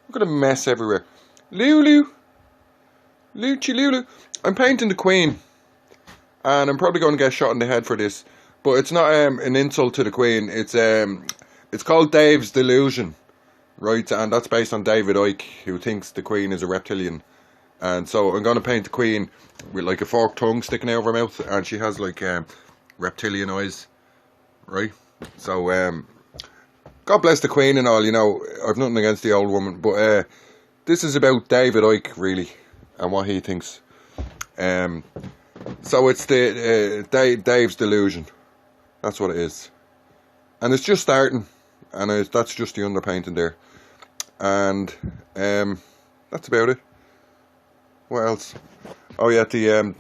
Look at the mess everywhere. Lulu! Luchi Lulu! I'm painting the Queen. And I'm probably going to get shot in the head for this. But it's not an insult to the Queen. It's called Dave's Delusion. Right? And that's based on David Icke, who thinks the Queen is a reptilian. And so I'm going to paint the Queen with like a forked tongue sticking out of her mouth. And she has like reptilian eyes. Right? So, God bless the Queen and all, you know. I've nothing against the old woman. But this is about David Icke, really. And what he thinks. So it's the Dave's Delusion. That's what it is. And it's just starting. And that's just the underpainting there. And that's about it. What else? Oh yeah, the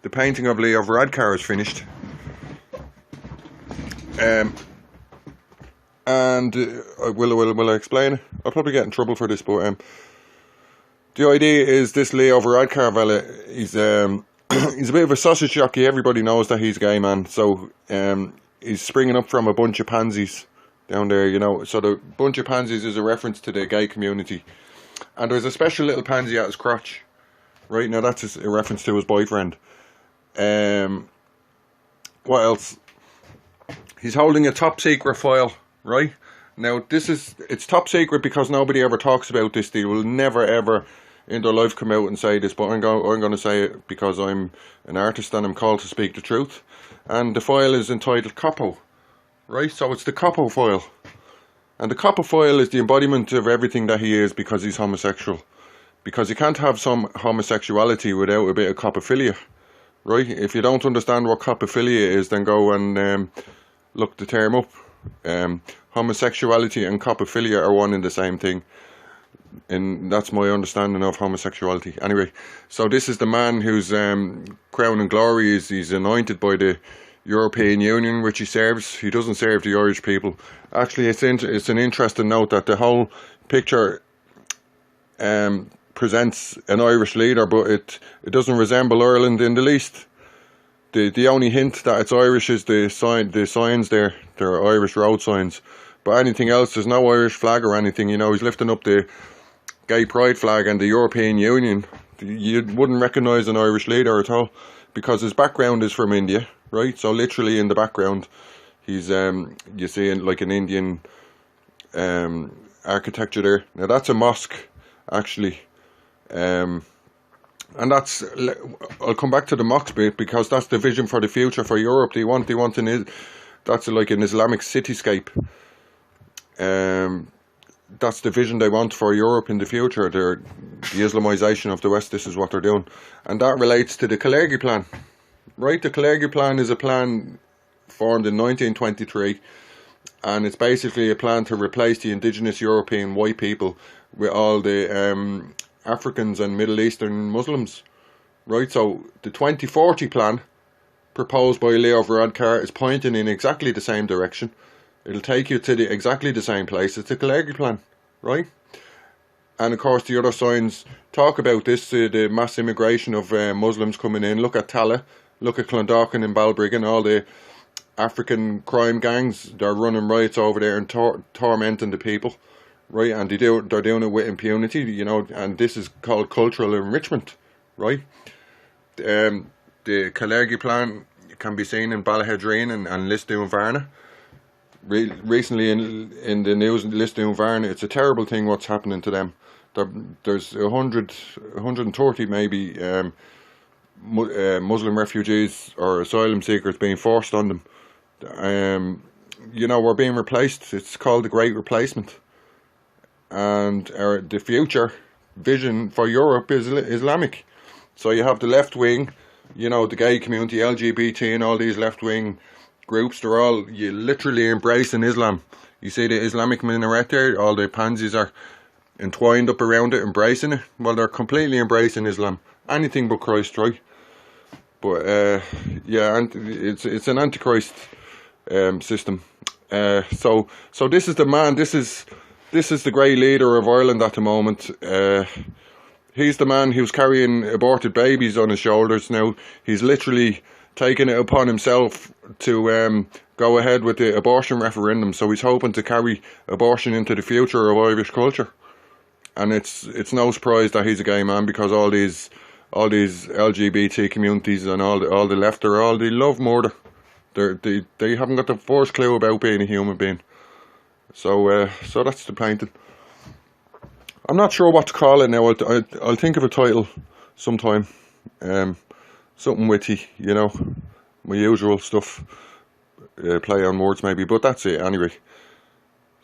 painting of Leo Varadkar is finished. And will I explain it? I'll probably get in trouble for this, but the idea is this Leo Varadkar fella, he's he's a bit of a sausage jockey. Everybody knows that he's a gay man, so he's springing up from a bunch of pansies down there, you know. So the bunch of pansies is a reference to the gay community, and there's a special little pansy at his crotch. Right, now that's a reference to his boyfriend. What else? He's holding a top secret file, right? Now it's top secret because nobody ever talks about this. They will never ever in their life come out and say this, but I'm going to say it because I'm an artist and I'm called to speak the truth. And the file is entitled Capo, right? So it's the Capo file. And the Capo file is the embodiment of everything that he is because he's homosexual. Because you can't have some homosexuality without a bit of copophilia, right? If you don't understand what copophilia is, then go and look the term up. Homosexuality and copophilia are one and the same thing. And that's my understanding of homosexuality. Anyway, so this is the man whose crown and glory is he's anointed by the European Union, which he serves. He doesn't serve the Irish people. Actually, it's an interesting note that the whole picture presents an Irish leader, but it doesn't resemble Ireland in the least. The only hint that it's Irish is the signs there. They're Irish road signs. But anything else, there's no Irish flag or anything. You know, he's lifting up the gay pride flag and the European Union. You wouldn't recognise an Irish leader at all because his background is from India, right? So literally in the background, he's you see like an Indian architecture there. Now that's a mosque, actually. And that's, I'll come back to the mosque bit because that's the vision for the future for Europe. They want that's like an Islamic cityscape. That's the vision they want for Europe in the future. The Islamization of the West. This is what they're doing, and that relates to the Kalergi plan, right? The Kalergi plan is a plan formed in 1923, and it's basically a plan to replace the indigenous European white people with all the Africans and Middle Eastern Muslims, right? So the 2040 plan proposed by Leo Varadkar is pointing in exactly the same direction. It'll take you to exactly the same place. It's the Kalergi plan, right? And of course the other signs talk about this, the mass immigration of Muslims coming in. Look at Tala, look at Clondalkin and Balbriggan, all the African crime gangs, they're running riots over there and tormenting the people. Right, and they're doing it with impunity, you know, and this is called cultural enrichment, right? The Kalergi plan can be seen in Ballahedrine and Lisdoon Varna. Recently in the news, Lisdoon Varna, it's a terrible thing what's happening to them. There's 130 maybe Muslim refugees or asylum seekers being forced on them. You know, we're being replaced. It's called the Great Replacement. And the future vision for Europe is Islamic. So you have the left wing, you know, the gay community, LGBT and all these left wing groups, they're all literally embracing Islam. You see the Islamic minaret there, all the pansies are entwined up around it, embracing it. Well, they're completely embracing Islam. Anything but Christ, right? But yeah, and it's an antichrist system. So this is the man, this is the great leader of Ireland at the moment. He's the man who's carrying aborted babies on his shoulders now. He's literally taken it upon himself to go ahead with the abortion referendum. So he's hoping to carry abortion into the future of Irish culture. and it's no surprise that he's a gay man, because all these LGBT communities and all the left they love murder. They haven't got the first clue about being a human being. So so that's the painting. I'm not sure what to call it now. I'll think of a title sometime. Something witty, you know, my usual stuff. Play on words maybe, but that's it anyway.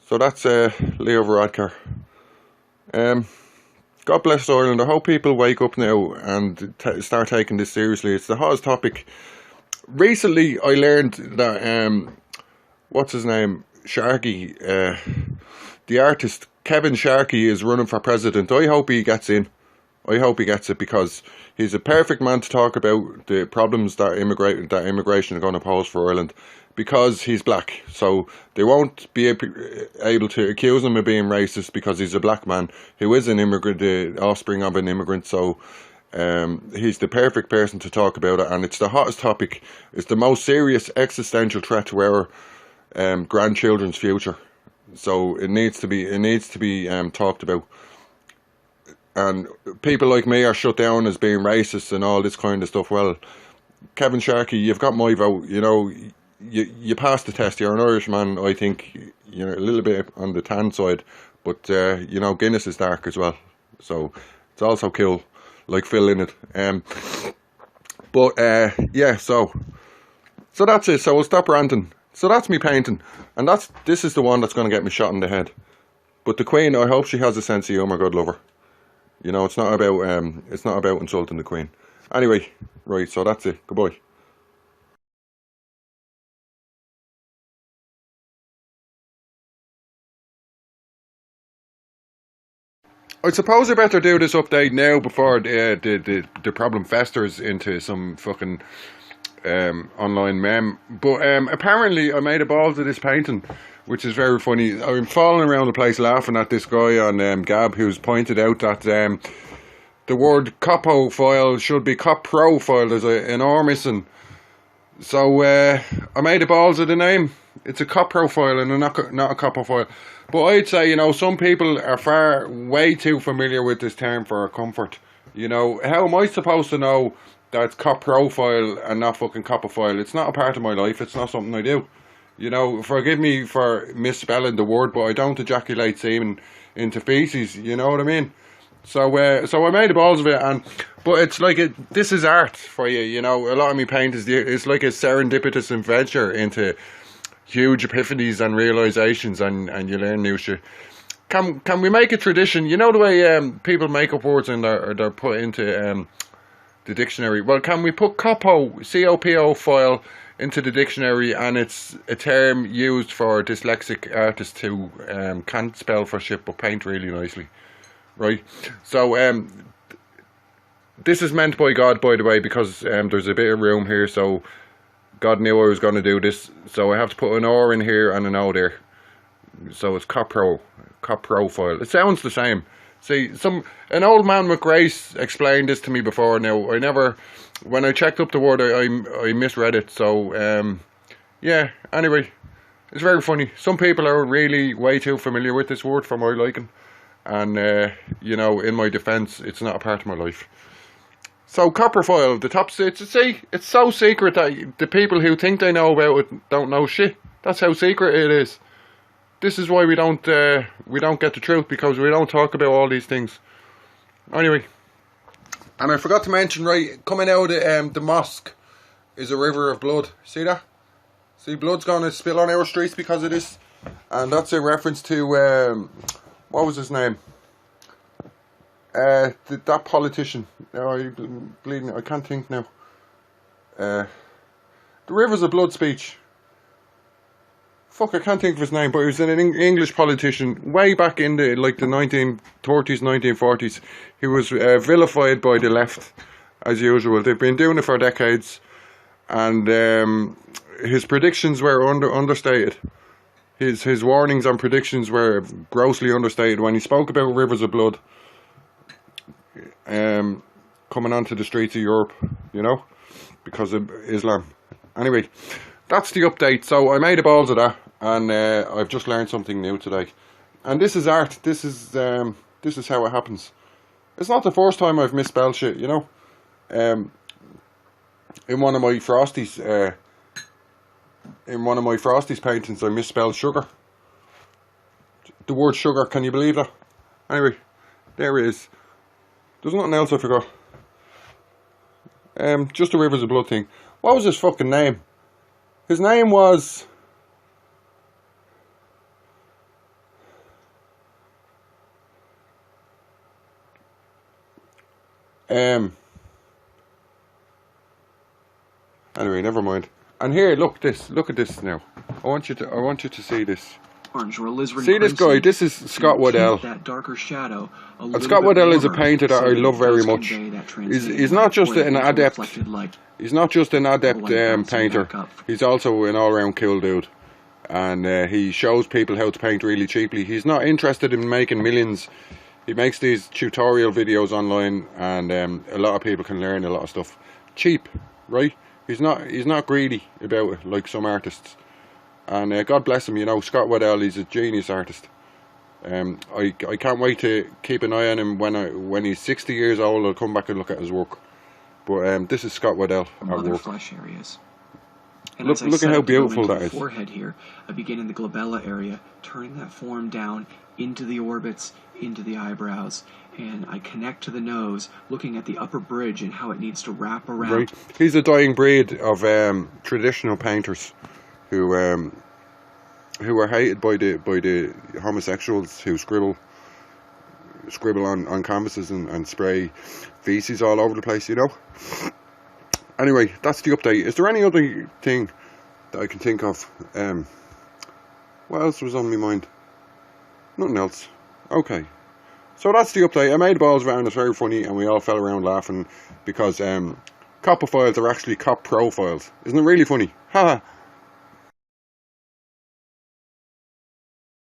So that's Leo Varadkar. God bless Ireland. I hope people wake up now and start taking this seriously. It's the hottest topic. Recently, I learned that what's his name, Sharkey, the artist Kevin Sharkey, is running for president. I hope he gets in. I hope he gets it, because he's a perfect man to talk about the problems that immigration is going to pose for Ireland, because he's black. So they won't be able to accuse him of being racist, because he's a black man who is an immigrant, the offspring of an immigrant. So he's the perfect person to talk about it, and it's the hottest topic. It's the most serious existential threat to our grandchildren's future. So it needs to be talked about. And people like me are shut down as being racist and all this kind of stuff. Well, Kevin Sharkey, you've got my vote. You know, you passed the test. You're an Irishman. I think you're a little bit on the tan side, but you know, Guinness is dark as well. So it's also cool, like Phil in it. But yeah, so that's it. So we'll stop ranting. So that's me painting, and this is the one that's going to get me shot in the head. But the Queen, I hope she has a sense of humour. God love her. You know, it's not about insulting the Queen. Anyway, right, so that's it. Goodbye. I suppose I better do this update now before the problem festers into some fucking online meme. But apparently I made a balls of this painting, which is very funny. I'm falling around the place laughing at this guy on Gab, who's pointed out that the word copophile should be coprophile. There's an R missing. So I made the balls of the name. It's a coprophile and not a copophile. But I'd say, you know, some people are way too familiar with this term for comfort. You know, how am I supposed to know that it's coprophile and not fucking copophile? It's not a part of my life. It's not something I do. You know, forgive me for misspelling the word, but I don't ejaculate semen into feces. You know what I mean? So I made the balls of it, but it's like this is art for you. You know, a lot of me paint it's like a serendipitous adventure into huge epiphanies and realizations, and you learn new shit. Can we make a tradition? You know the way people make up words and they're put into the dictionary. Well, can we put COPO file into the dictionary, and it's a term used for dyslexic artists who can't spell for shit but paint really nicely, right? So this is meant by God, by the way, because there's a bit of room here, so God knew I was going to do this, so I have to put an R in here and an O there. So it's coprofile. It sounds the same. See, an old man with grace explained this to me before. Now, when I checked up the word, I misread it. So, yeah, anyway, it's very funny. Some people are really way too familiar with this word for my liking. And, you know, in my defence, it's not a part of my life. So, coprophile, the top, it's so secret that the people who think they know about it don't know shit. That's how secret it is. This is why we don't get the truth, because we don't talk about all these things. Anyway, and I forgot to mention, right, coming out of the mosque is a river of blood. See that? See, blood's going to spill on our streets because of this. And that's a reference to, what was his name? That politician. I'm bleeding. I can't think now. The Rivers of Blood speech. Fuck, I can't think of his name, but he was an English politician way back in the 1930s, 1940s. He was vilified by the left, as usual. They've been doing it for decades, and his predictions were understated. His warnings and predictions were grossly understated when he spoke about rivers of blood coming onto the streets of Europe, you know, because of Islam. Anyway, that's the update. So I made the balls of that, and I've just learned something new today. And this is art. This is this is how it happens. It's not the first time I've misspelled shit, you know. In one of my Frosties, paintings, I misspelled sugar. The word sugar, can you believe that? Anyway, there it is. There's nothing else I forgot. Just the Rivers of Blood thing. What was his fucking name? His name was... Anyway, never mind. And here, look at this now. I want you to see this. See this guy? This is Scott Waddell. That darker shadow, and Scott Waddell is a painter that I love very much. He's not just an adept. He's not just an adept painter. He's also an all-round cool dude. And he shows people how to paint really cheaply. He's not interested in making millions. He makes these tutorial videos online, and a lot of people can learn a lot of stuff cheap, right? He's not greedy about it like some artists. And God bless him, you know, Scott Waddell, he's a genius artist. I can't wait to keep an eye on him when he's 60 years old. I'll come back and look at his work. But this is Scott Waddell at work. Flesh areas. And look at how beautiful that is. Forehead here, I begin in the glabella area, turning that form down into the orbits, into the eyebrows, and I connect to the nose, looking at the upper bridge and how it needs to wrap around. Right. He's a dying breed of traditional painters who are hated by the homosexuals who scribble on canvases and spray feces all over the place, you know. Anyway, that's the update. Is there any other thing that I can think of? What else was on my mind? Nothing else. Okay. So that's the update. I made balls around. It's very funny, and we all fell around laughing because copophiles are actually cop profiles. Isn't it really funny? Haha.